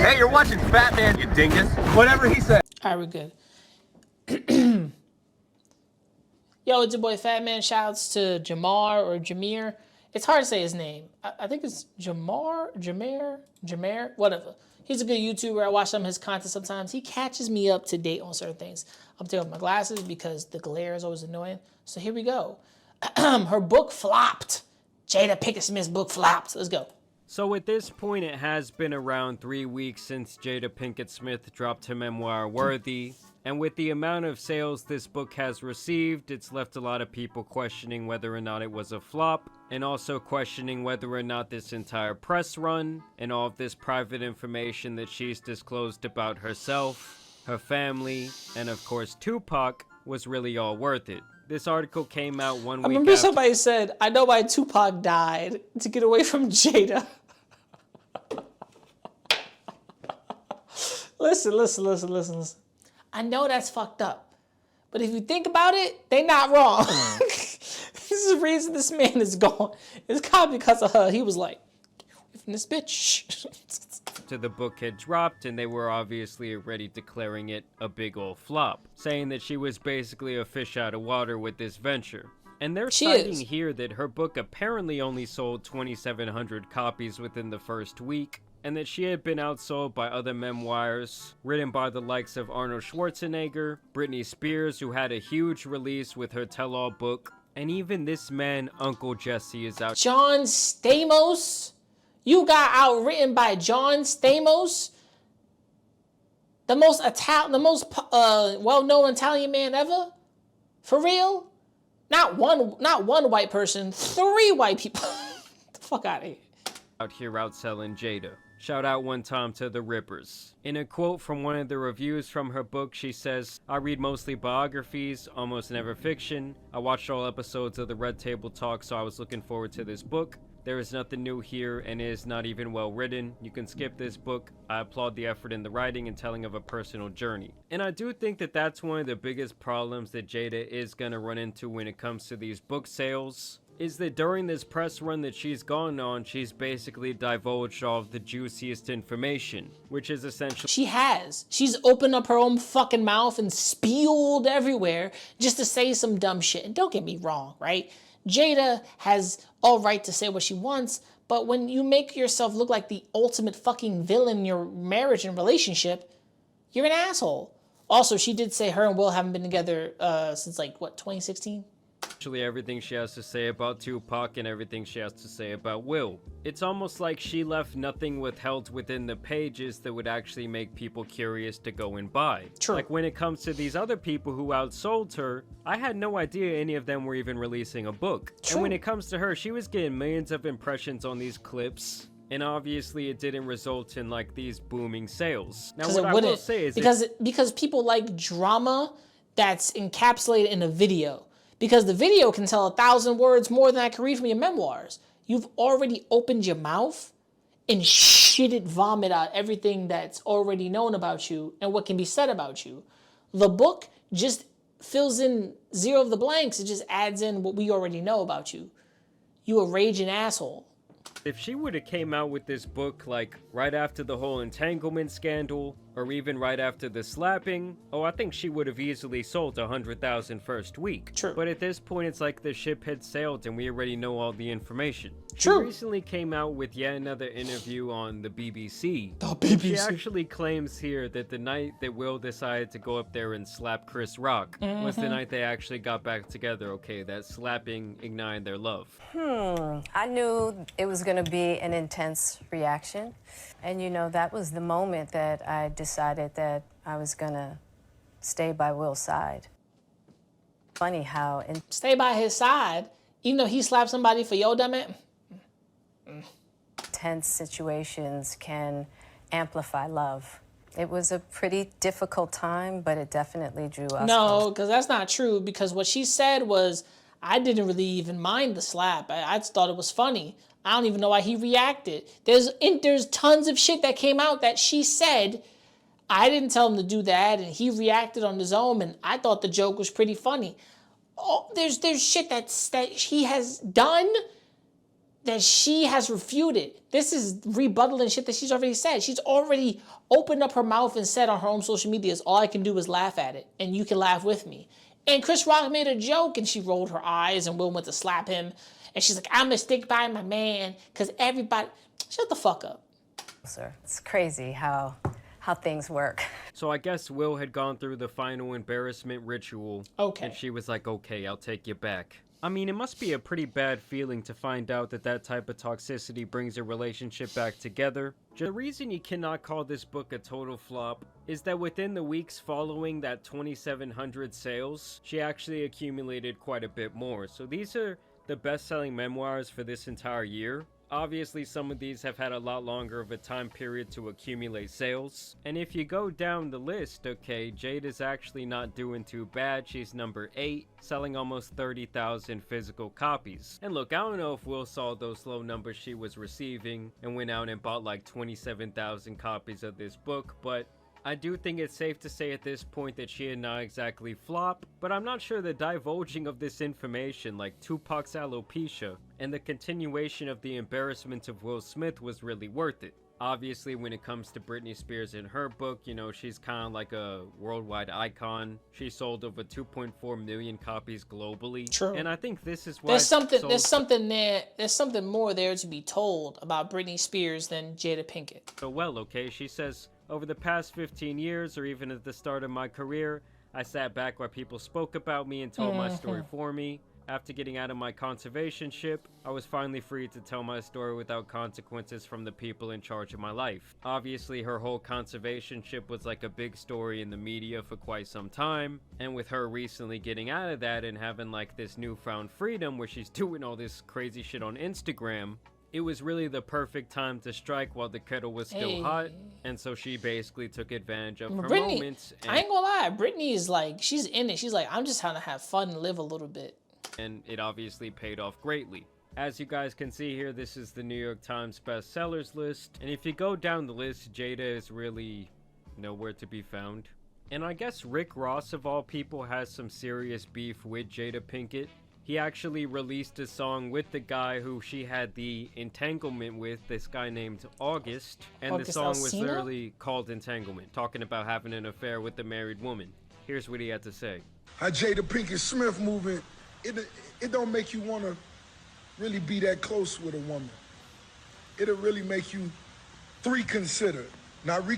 Hey, you're watching Fat Man, you dingus. Whatever he said. All right, we're good. Yo, it's your boy Fat Man. Shouts to Jamar or Jameer. It's hard to say his name. I think it's Jameer, whatever. He's a good YouTuber. I watch some of his content sometimes. He catches me up to date on certain things. I'm taking off my glasses because the glare is always annoying. So here we go. Her book flopped. Jada Pinkett Smith's book flopped. Let's go. So at this point, it has been around 3 weeks since Jada Pinkett Smith dropped her memoir, Worthy. And with the amount of sales this book has received, it's left a lot of people questioning whether or not it was a flop, and also questioning whether or not this entire press run and all of this private information that she's disclosed about herself, her family, and of course Tupac was really all worth it. This article came out 1 week I remember after somebody said, I know why Tupac died, to get away from Jada. Listen. I know that's fucked up. But if you think about it, they not wrong. This is the reason this man is gone. It's kind of because of her. He was like, from this bitch. the book had dropped, and they were obviously already declaring it a big ol' flop, saying that she was basically a fish out of water with this venture. And they're citing here that her book apparently only sold 2,700 copies within the first week, and that she had been outsold by other memoirs written by the likes of Arnold Schwarzenegger, Britney Spears, who had a huge release with her tell-all book, and even this man, Uncle Jesse, is out. John Stamos? You got outwritten by John Stamos? The most well-known Italian man ever? For real? Not one white person, 3 white people. Get the fuck out of here. Out here outselling Jada. Shout out one time to the Rippers. In a quote from one of the reviews from her book, she says, I read mostly biographies, almost never fiction. I watched all episodes of the Red Table Talk, so I was looking forward to this book. There is nothing new here, and it is not even well written. You can skip this book. I applaud the effort in the writing and telling of a personal journey. And I do think that that's one of the biggest problems that Jada is going to run into when it comes to these book sales, is that during this press run that she's gone on, she's basically divulged all of the juiciest information, which is essentially... She's opened up her own fucking mouth and spewed everywhere just to say some dumb shit. And don't get me wrong, right? Jada has all right to say what she wants, but when you make yourself look like the ultimate fucking villain in your marriage and relationship, you're an asshole. Also, she did say her and Will haven't been together since, like, what, 2016? Actually, everything she has to say about Tupac and everything she has to say about Will. It's almost like she left nothing withheld within the pages that would actually make people curious to go and buy. True. Like when it comes to these other people who outsold her, I had no idea any of them were even releasing a book. True. And when it comes to her, she was getting millions of impressions on these clips. And obviously it didn't result in like these booming sales. Now what I will say is because people like drama that's encapsulated in a video. Because the video can tell 1,000 words more than I can read from your memoirs. You've already opened your mouth and vomit out everything that's already known about you and what can be said about you. The book just fills in 0 of the blanks. It just adds in what we already know about you. You a raging asshole. If she would have came out with this book like right after the whole entanglement scandal, or even right after the slapping, I think she would have easily sold 100,000 first week. True. But at this point, it's like the ship had sailed and we already know all the information. True. She recently came out with yet another interview on the BBC. The BBC. She actually claims here that the night that Will decided to go up there and slap Chris Rock was the night they actually got back together. Okay, that slapping ignited their love. I knew it was going to be an intense reaction. And, you know, that was the moment that I decided that I was going to stay by Will's side. Funny how... Stay by his side? Even though he slapped somebody for your dumb ass? Tense situations can amplify love. It was a pretty difficult time, but it definitely drew us close. No, because that's not true. Because what she said was, I didn't really even mind the slap. I just thought it was funny. I don't even know why he reacted. There's tons of shit that came out that she said, I didn't tell him to do that, and he reacted on his own, and I thought the joke was pretty funny. Oh, there's shit that he has done that she has refuted. This is rebuttaling shit that she's already said. She's already opened up her mouth and said on her own social medias, all I can do is laugh at it, and you can laugh with me. And Chris Rock made a joke, and she rolled her eyes, and Will went to slap him. And she's like, I'm gonna stick by my man, because everybody... Shut the fuck up. Sir, it's crazy how things work. So I guess Will had gone through the final embarrassment ritual. Okay. And she was like, okay, I'll take you back. I mean, it must be a pretty bad feeling to find out that that type of toxicity brings a relationship back together. The reason you cannot call this book a total flop is that within the weeks following that 2,700 sales, she actually accumulated quite a bit more. So these are the best-selling memoirs for this entire year. Obviously, some of these have had a lot longer of a time period to accumulate sales. And if you go down the list, okay, Jada's actually not doing too bad. She's number 8, selling almost 30,000 physical copies. And look, I don't know if Will saw those low numbers she was receiving and went out and bought like 27,000 copies of this book, but I do think it's safe to say at this point that she did not exactly flop, but I'm not sure the divulging of this information, like Tupac's alopecia, and the continuation of the embarrassment of Will Smith was really worth it. Obviously, when it comes to Britney Spears in her book, you know, she's kind of like a worldwide icon. She sold over 2.4 million copies globally. True. And I think this is why There's something more there to be told about Britney Spears than Jada Pinkett. So well, okay, she says, over the past 15 years, or even at the start of my career, I sat back while people spoke about me and told my story for me. After getting out of my conservationship, I was finally free to tell my story without consequences from the people in charge of my life. Obviously, her whole conservationship was like a big story in the media for quite some time, and with her recently getting out of that and having like this newfound freedom where she's doing all this crazy shit on Instagram, it was really the perfect time to strike while the kettle was still hot, and so she basically took advantage of her moments. And I ain't gonna lie, Britney is like, she's in it. She's like, I'm just trying to have fun and live a little bit. And it obviously paid off greatly. As you guys can see here, this is the New York Times bestsellers list, and if you go down the list, Jada is really nowhere to be found. And I guess Rick Ross, of all people, has some serious beef with Jada Pinkett. He actually released a song with the guy who she had the entanglement with, this guy named August. And the song was literally called Entanglement, talking about having an affair with a married woman. Here's what he had to say. How Jada Pinkett Smith moving, it don't make you want to really be that close with a woman. It'll really make you reconsider ever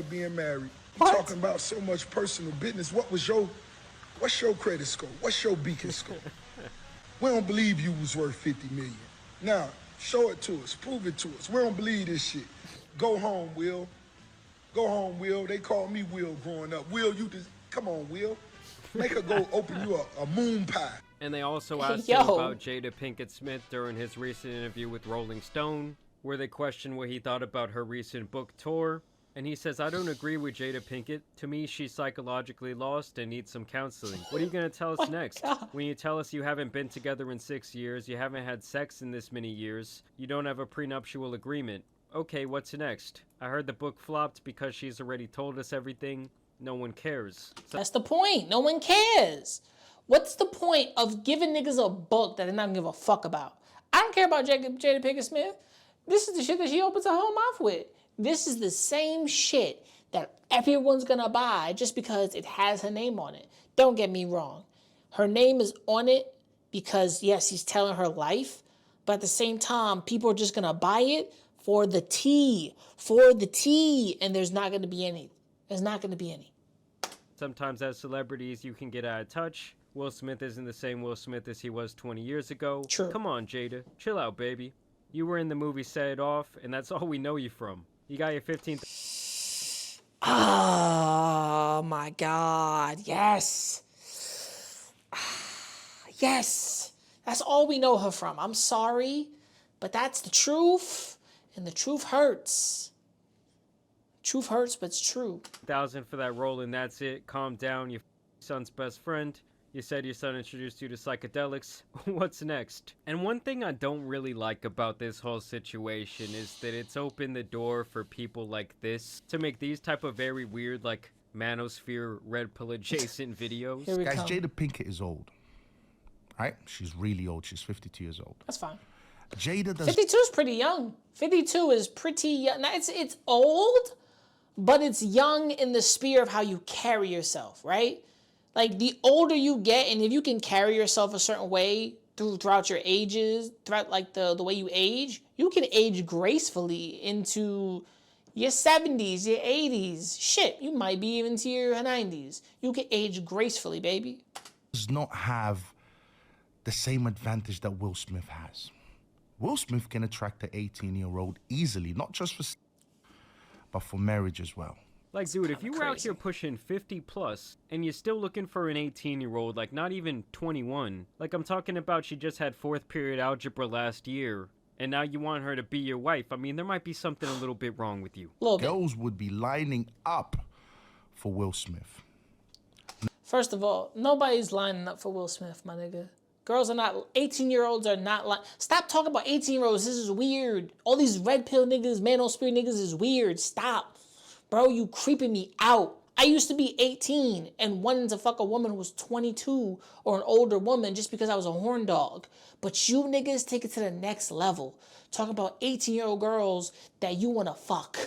being married. You're talking about so much personal business. What's your credit score? What's your beacon score? We don't believe you was worth 50 million. Now, show it to us. Prove it to us. We don't believe this shit. Go home, Will. Go home, Will. They called me Will growing up. Will, you just, come on, Will. Make her go open you a moon pie. And they also asked him about Jada Pinkett Smith during his recent interview with Rolling Stone, where they questioned what he thought about her recent book tour. And he says, I don't agree with Jada Pinkett. To me, she's psychologically lost and needs some counseling. What are you going to tell us next? When you tell us you haven't been together in 6 years, you haven't had sex in this many years, you don't have a prenuptial agreement. Okay, what's next? I heard the book flopped because she's already told us everything. No one cares. That's the point. No one cares. What's the point of giving niggas a book that they're not gonna give a fuck about? I don't care about Jada Pinkett Smith. This is the shit that she opens her whole mouth with. This is the same shit that everyone's gonna buy just because it has her name on it. Don't get me wrong. Her name is on it because, yes, she's telling her life, but at the same time, people are just gonna buy it for the tea, and there's not gonna be any. There's not gonna be any. Sometimes as celebrities, you can get out of touch. Will Smith isn't the same Will Smith as he was 20 years ago. True. Come on, Jada. Chill out, baby. You were in the movie Set It Off, and that's all we know you from. You got your 15th. Oh my God. Yes. Yes. That's all we know her from. I'm sorry, but that's the truth, and the truth hurts. Truth hurts, but it's true. 1,000 for that role, and that's it. Calm down. Your son's best friend. You said your son introduced you to psychedelics. What's next? And one thing I don't really like about this whole situation is that it's opened the door for people like this to make these type of very weird, like, manosphere Red Pill adjacent videos. Guys, Jada Pinkett is old. right? She's really old. She's 52 years old. That's fine. Jada does... 52 is pretty young. 52 is pretty young. Now, it's old, but it's young in the sphere of how you carry yourself, right? Like, the older you get, and if you can carry yourself a certain way throughout your ages, throughout, like, the way you age, you can age gracefully into your 70s, your 80s. Shit, you might be even to your 90s. You can age gracefully, baby. Does not have the same advantage that Will Smith has. Will Smith can attract an 18-year-old easily, not just for, but for marriage as well. Like, dude, if you were out here pushing 50 plus and you're still looking for an 18-year-old, like not even 21, like I'm talking about, she just had 4th period algebra last year, and now you want her to be your wife. I mean, there might be something a little bit wrong with you. Girls would be lining up for Will Smith. First of all, nobody's lining up for Will Smith, my nigga. Girls are not, 18-year-olds are not like, stop talking about 18-year-olds. This is weird. All these red pill niggas, manosphere niggas is weird. Stop. Bro, you creeping me out. I used to be 18 and wanted to fuck a woman who was 22 or an older woman just because I was a horn dog. But you niggas take it to the next level. Talk about 18-year-old girls that you want to fuck.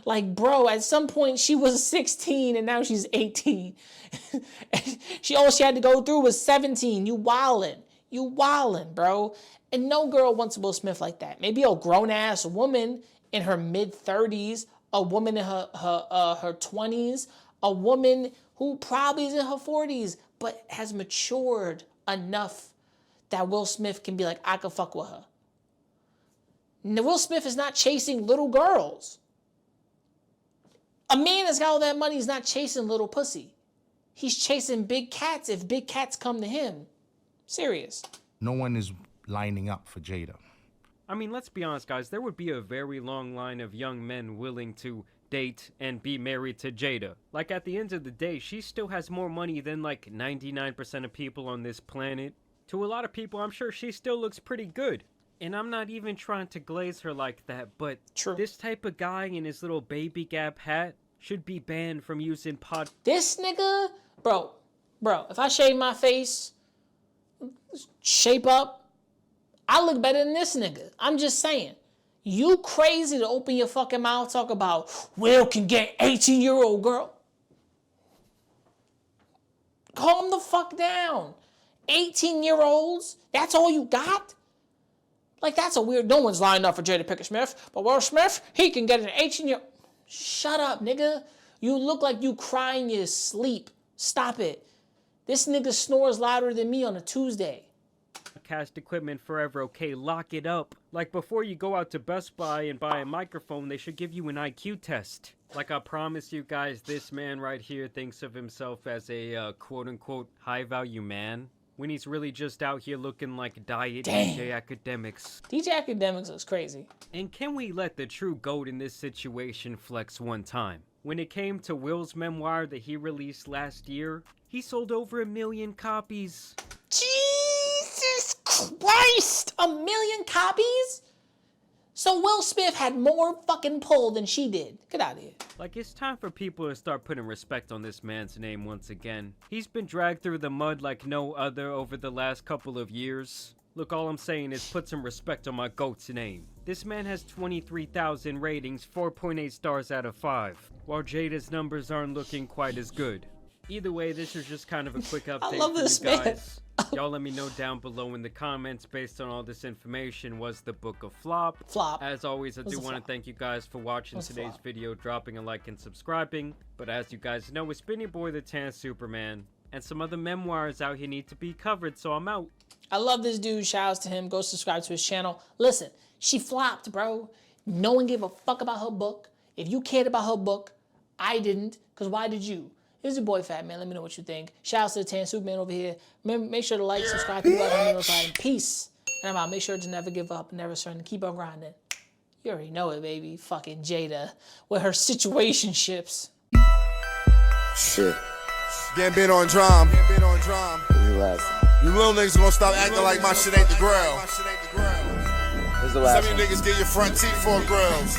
Like, bro, at some point she was 16 and now she's 18. All she had to go through was 17. You wildin', bro. And no girl wants Will Smith like that. Maybe a grown-ass woman in her mid-30s, a woman in her 20s, a woman who probably is in her 40s, but has matured enough that Will Smith can be like, I could fuck with her. Now, Will Smith is not chasing little girls. A man that's got all that money is not chasing little pussy. He's chasing big cats if big cats come to him. Serious. No one is lining up for Jada. I mean, let's be honest, guys. There would be a very long line of young men willing to date and be married to Jada. Like, at the end of the day, she still has more money than, like, 99% of people on this planet. To a lot of people, I'm sure she still looks pretty good. And I'm not even trying to glaze her like that, but this type of guy in his little baby gap hat should be banned from using This nigga, bro, if I shave my face, shape up, I look better than this nigga. I'm just saying. You crazy to open your fucking mouth, talk about Will can get 18-year-old girl. Calm the fuck down. 18-year-olds, that's all you got? Like, that's a weird, no one's lining up for Jada Pinkett Smith, but Will Smith, he can get an 18-year... Shut up, nigga. You look like you cry in your sleep. Stop it. This nigga snores louder than me on a Tuesday. Podcast equipment forever, okay? Lock it up. Like, before you go out to Best Buy and buy a microphone, they should give you an IQ test. Like, I promise you guys, this man right here thinks of himself as a quote-unquote high-value man, when he's really just out here looking like Diet DJ Academics. DJ Academics looks crazy. And can we let the true GOAT in this situation flex one time? When it came to Will's memoir that he released last year, he sold over 1 million copies. Jesus Christ! 1 million copies? So Will Smith had more fucking pull than she did. Get out of here. Like, it's time for people to start putting respect on this man's name once again. He's been dragged through the mud like no other over the last couple of years. Look, all I'm saying is put some respect on my GOAT's name. This man has 23,000 ratings, 4.8 stars out of 5, while Jada's numbers aren't looking quite as good. Either way, this is just kind of a quick update I love this for you man. guys. Y'all let me know down below in the comments, based on all this information, was the book a flop? Flop. As always, I do want to thank you guys for watching today's video, dropping a like and subscribing. But as you guys know, it's been your boy, the Tan Superman, and some other memoirs out here need to be covered, so I'm out. I love this dude. Shout outs to him. Go subscribe to his channel. Listen, she flopped, bro. No one gave a fuck about her book. If you cared about her book, I didn't, because why did you? This is your boy Fat Man. Let me know what you think. Shout out to the Tan Superman over here. Remember, make sure to like, subscribe, and notified. Peace. And I'm out. Make sure to never give up, never surrender. Keep on grinding. You already know it, baby. Fucking Jada with her situationships. Shit. Getting on drum. This is the last one. You little niggas gonna stop acting like my shit ain't the grill. This is the last Some of one. you niggas get your front teeth for grills.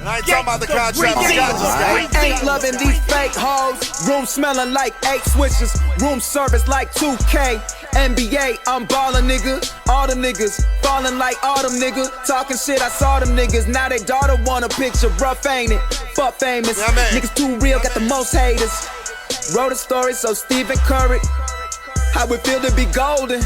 And I ain't talking about the contract. I ain't loving these fake hoes. Room smelling like 8 switches. Room service like 2K. NBA, I'm ballin', nigga. All the niggas fallin' like autumn, nigga. Talking shit, I saw them niggas. Now they daughter want a picture. Rough, ain't it? Fuck famous. Yeah, niggas too real, got the most haters. Wrote a story so Stephen Curry. How it feel to be golden.